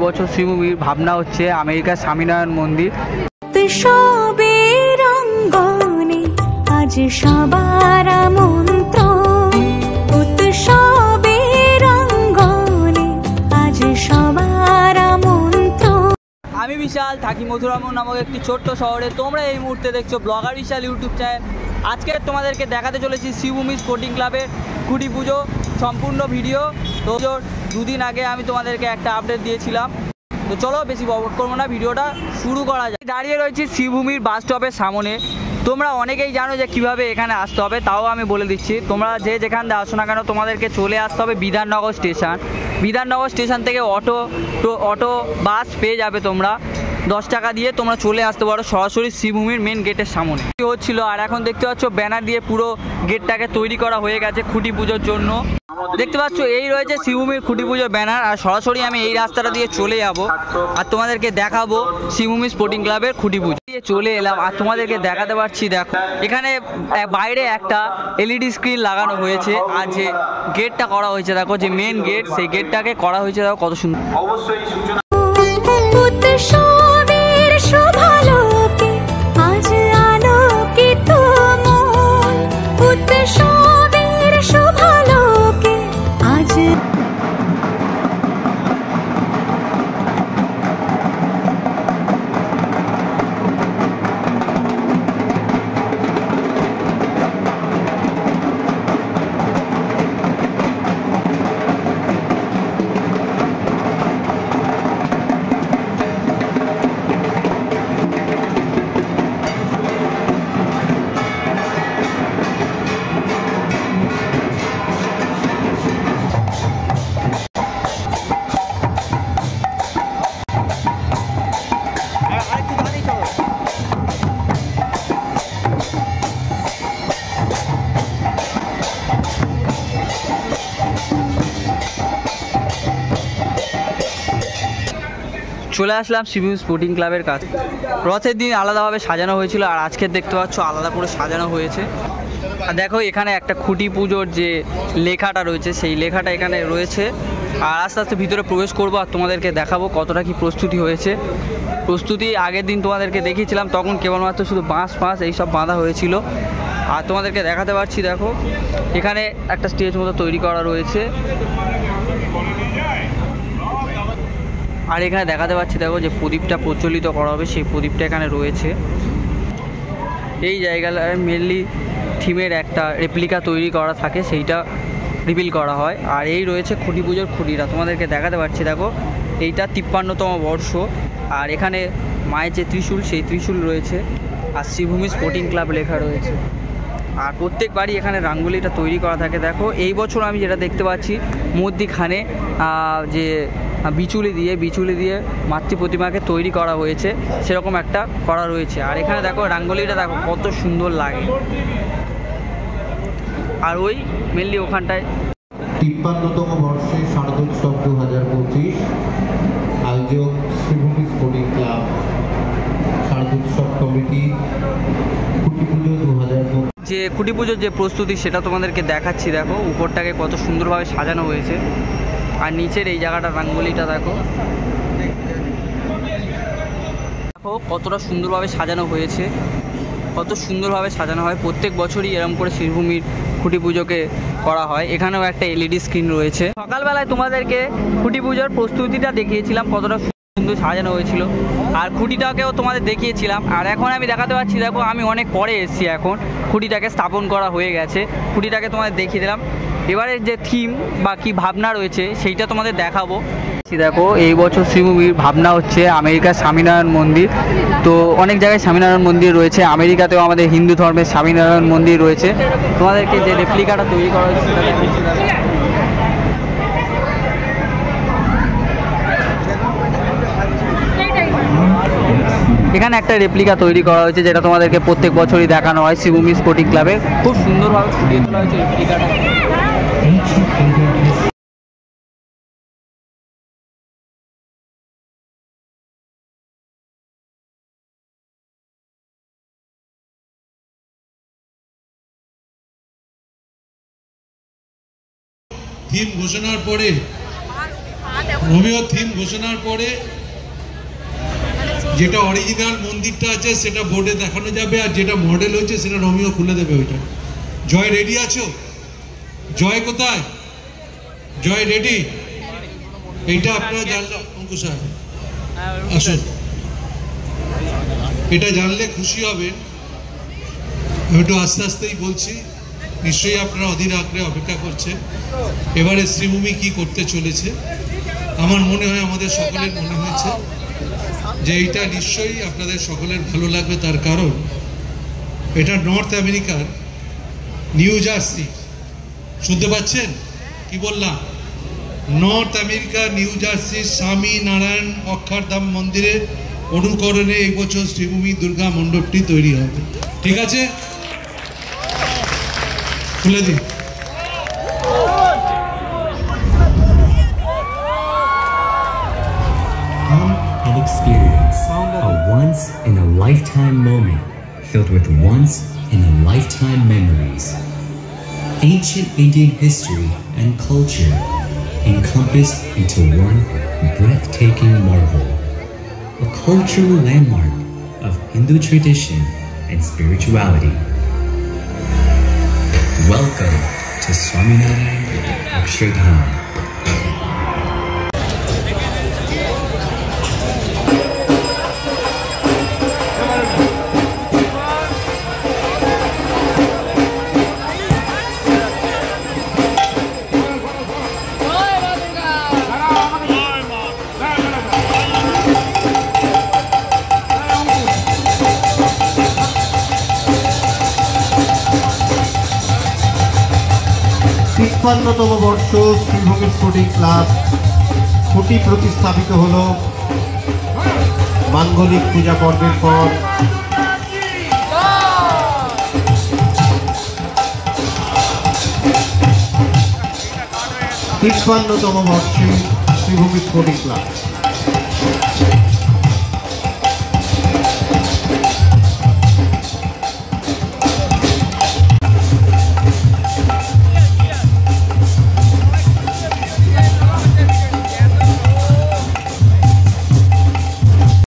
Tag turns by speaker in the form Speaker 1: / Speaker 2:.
Speaker 1: বছর শ্রীভূমির ভাবনা হচ্ছে আমেরিকার স্বামীনারায়ণ মন্দির।
Speaker 2: উৎসবের অঙ্গনে আজ সবার আমন্ত্রণ, উৎসবের অঙ্গনে আজ সবার আমন্ত্রণ।
Speaker 1: আমি বিশাল থাকি মথুরাপুর নামক একটি ছোট্ট শহরে। তোমরা এই মুহূর্তে দেখছো ব্লগার বিশাল ইউটিউব চ্যানেল। আজকে তোমাদেরকে দেখাতে চলেছি শ্রীভূমি স্পোর্টিং ক্লাবের খুঁটি পুজো সম্পূর্ণ ভিডিও। তো দুদিন আগে আমি তোমাদেরকে একটা আপডেট দিয়েছিলাম। তো চলো বেশি বকবক করবো না, ভিডিওটা শুরু করা যায়। দাঁড়িয়ে রয়েছি শ্রীভূমির বাস স্টপের সামনে। তোমরা অনেকেই জানো যে কিভাবে এখানে আসতে হবে, তাও আমি বলে দিচ্ছি। তোমরা যে যেখান দিয়ে আসো না কেন তোমাদেরকে চলে আসতে হবে বিধাননগর স্টেশন। বিধাননগর স্টেশন থেকে অটো বাস পেয়ে যাবে তোমরা। 10 টাকা দিয়ে তোমরা চলে আসতে পারো সরাসরি শ্রীভূমির মেন গেটের সামনে হচ্ছিল। আর এখন দেখতে পাচ্ছ ব্যানার দিয়ে পুরো গেটটাকে তৈরি করা হয়ে গেছে খুঁটি পুজোর জন্য। দেখতে পাচ্ছ এই রয়েছে শ্রীভূমির খুঁটি পুজোর ব্যানার। আর সরাসরি আমি এই রাস্তাটা দিয়ে চলে যাব আর তোমাদেরকে দেখাবো শ্রীভূমি স্পোর্টিং ক্লাবের খুঁটি পুজো দিয়ে চলে এলাম। আর তোমাদেরকে দেখাতে পারছি, দেখো এখানে বাইরে একটা এলইডি স্ক্রিন লাগানো হয়েছে। আর যে গেটটা করা হয়েছে, দেখো যে মেন গেট, সেই গেটটাকে করা হয়েছে, দেখো কত সুন্দর। অবশ্যই সূচনা
Speaker 2: শোভালোকে আজ আলোকিত মন, উৎসবের শোভালোকে আজ।
Speaker 1: চলে আসলাম শ্রীভূমি স্পোর্টিং ক্লাবের কাছে। রথের দিন আলাদাভাবে সাজানো হয়েছিল, আর আজকে দেখতে পাচ্ছ আলাদা করে সাজানো হয়েছে। আর দেখো এখানে একটা খুঁটি পুজোর যে লেখাটা রয়েছে, সেই লেখাটা এখানে রয়েছে। আর আস্তে আস্তে ভিতরে প্রবেশ করবো আর তোমাদেরকে দেখাবো কতটা কি প্রস্তুতি হয়েছে। প্রস্তুতি আগের দিন তোমাদেরকে দেখিয়েছিলাম, তখন কেবলমাত্র শুধু বাঁশ এইসব বাঁধা হয়েছিল। আর তোমাদেরকে দেখাতে পারছি, দেখো এখানে একটা স্টেজ মতো তৈরি করা রয়েছে। আর এখানে দেখাতে পাচ্ছি, দেখো যে প্রদীপটা প্রজ্বলিত করা হবে, সেই প্রদীপটা এখানে রয়েছে। এই জায়গায় মেনলি থিমের একটা রেপ্লিকা তৈরি করা থাকে, সেইটা রিভিল করা হয়। আর এই রয়েছে খুঁটি পুজোর খুঁটিটা, তোমাদেরকে দেখাতে পারছি। দেখো এইটা 53তম বর্ষ। আর এখানে মায়ের যে ত্রিশূল, সেই ত্রিশূল রয়েছে। আর শ্রীভূমি স্পোর্টিং ক্লাব লেখা রয়েছে। আর প্রত্যেকবারই এখানে রাঙ্গোলিটা তৈরি করা থাকে। দেখো এই বছর আমি যেটা দেখতে পাচ্ছি, মধ্যিখানে যে বিচুলি দিয়ে মাতৃ প্রতিমাকে তৈরি করা হয়েছে, সেরকম একটা করা রয়েছে। আর এখানে দেখো রাঙ্গোলিটা দেখো কত সুন্দর লাগে। আর ওই মেনলি ওখানটায়
Speaker 3: 53তম বর্ষে শারদোৎসব 2025 আয়োজক শ্রীভূমি স্পোর্টিং ক্লাব, শারদোৎসব কমিটি, খুঁটি পুজো 2025।
Speaker 1: যে খুঁটি পুজোর যে প্রস্তুতি সেটা তোমাদেরকে দেখাচ্ছি। দেখো উপরটাকে কত সুন্দরভাবে সাজানো হয়েছে। আর নিচের এই জায়গাটা রাঙ্গোলিটা দেখো কতটা সুন্দরভাবে সাজানো হয়েছে, কত সুন্দরভাবে সাজানো হয়। প্রত্যেক বছরই এরকম করে শ্রীভূমির খুঁটি পুজোকে করা হয়। এখানেও একটা এলইডি স্ক্রিন রয়েছে। সকালবেলায় তোমাদেরকে খুঁটি পুজোর প্রস্তুতিটা দেখিয়েছিলাম, কতটা সুন্দর সাজানো হয়েছিল। আর খুঁটিটাকেও তোমাদের দেখিয়েছিলাম। আর এখন আমি দেখাতে পাচ্ছি, দেখো আমি অনেক পরে এসেছি, এখন খুঁটিটাকে স্থাপন করা হয়ে গেছে। খুঁটিটাকে তোমাদের দেখিয়ে দিলাম। এবারে যে থিম বা কি ভাবনা রয়েছে সেইটা তোমাদের দেখাবো। দেখো এই বছর শ্রীভূমির ভাবনা হচ্ছে আমেরিকার স্বামীনারায়ণ মন্দির। তো অনেক জায়গায় স্বামীনারায়ণ মন্দির রয়েছে, আমেরিকাতেও আমাদের হিন্দু ধর্মের স্বামীনারায়ণ মন্দির রয়েছে। তোমাদেরকে যে রেপ্লিকাটা তৈরি করা হয়েছে সেটা দেখিয়েছি। এখানে একটা রেপ্লিকা তৈরি করা হয়েছে, যেটা তোমাদেরকে প্রত্যেক বছরই দেখানো হয় শ্রীভূমি স্পোর্টিং ক্লাবে। খুব সুন্দরভাবে ফুটিয়ে তোলা হয়েছে রেপ্লিকাটা।
Speaker 4: থিম ঘোষণার পরে রোমিও থিম ঘোষণার পরে যেটা অরিজিনাল মন্দিরটা আছে সেটা বোর্ডে দেখানো যাবে, আর যেটা মডেল হচ্ছে সেটা রোমিও খুলে দেবে। ওইটা জয় রেডি আছো? জয় কোথায়? জয় রেডি? এইটা আপনারা জানলাম অঙ্কুশ সাহেব আসুন, এটা জানলে খুশি হবেন। আমি একটু আস্তে আস্তেই বলছি, নিশ্চয়ই আপনারা অধীর আগ্রহে অপেক্ষা করছেন এবারে শ্রীভূমি কি করতে চলেছে। আমার মনে হয় আমাদের সকলের মনে হয়েছে যে এইটা নিশ্চয়ই আপনাদের সকলের ভালো লাগবে, তার কারণ এটা নর্থ আমেরিকার নিউ জার্সি। শুনতে পাচ্ছেন কি বললাম? নর্থ আমেরিকা নিউ জার্সির স্বামী নারায়ণ অক্ষরধাম মন্দিরের অনুকরণে এই বছর শ্রীভূমি দুর্গা মণ্ডপটি তৈরি হবে। ঠিক আছে, খুলে দিন।
Speaker 5: Come and experience a once-in-a-lifetime moment filled with once-in-a-lifetime memories. Ancient Indian history and culture encompassed into one breathtaking marvel, a cultural landmark of Hindu tradition and spirituality. Welcome to Swaminarayan Akshardham.
Speaker 3: তিপ্পান্নতম বর্ষ Sreebhumi sporting club খুঁটি প্রতিস্থাপিত হল মাঙ্গলিক পূজা পর্বের পর। 53তম বর্ষে Sreebhumi sporting club.